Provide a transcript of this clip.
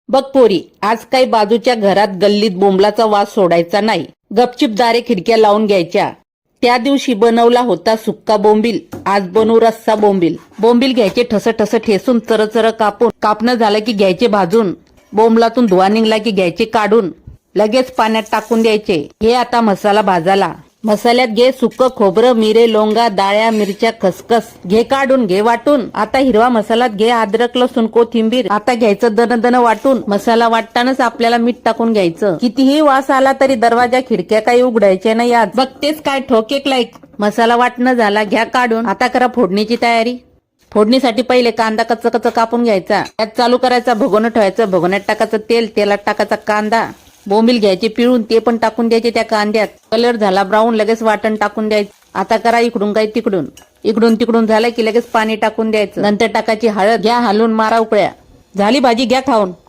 बघ पोरी, आज काही बाजूच्या घरात गल्लीत बोंबलाचा वास सोडायचा नाही. गपचिप दारे खिडक्या लावून घ्यायच्या. त्या दिवशी बनवला होता सुक्का बोंबील, आज बनवू रस्सा बोंबील. बोंबील घ्यायचे ठस ठस ठेसून चरचर कापून. कापणं झालं की घ्यायचे भाजून. बोंबलातून धुवा निघला की घ्यायचे काढून. लगेच पाण्यात टाकून द्यायचे. हे आता मसाला भाजाला. मसाल्यात घे सुक्क खोबरं, मिरे, लवंगा, डाळ्या, मिरच्या, खसखस. घे काढून, घे वाटून. आता हिरवा मसाल्यात घे अद्रक, लसूण, कोथिंबीर. आता घ्यायचं दन वाटून. मसाला वाटतानाच आपल्याला मीठ टाकून घ्यायचं. कितीही वास आला तरी दरवाजा खिडक्या काही उघडायच्या नाही आज. बघतेच काय ठोकेक लाईक. मसाला वाटणं झाला, घ्या काढून. आता करा फोडणीची तयारी. फोडणीसाठी पहिले कांदा कच्च कापून घ्यायचा. त्यात चालू करायचा, भगोनं ठेवायचं. भगोन्यात टाकायचं तेल, तेलात टाकायचा कांदा. बोंबील घ्यायचे पिळून, ते पण टाकून द्यायचे त्या कांद्यात. कलर झाला ब्राऊन, लगेच वाटण टाकून द्यायचं. आता करा इकडून काही तिकडून. इकडून तिकडून झालं की लगेच पाणी टाकून द्यायचं. नंतर टाकायची हळद. घ्या हलवून, मारा उकळ्या. झाली भाजी, घ्या खाऊन.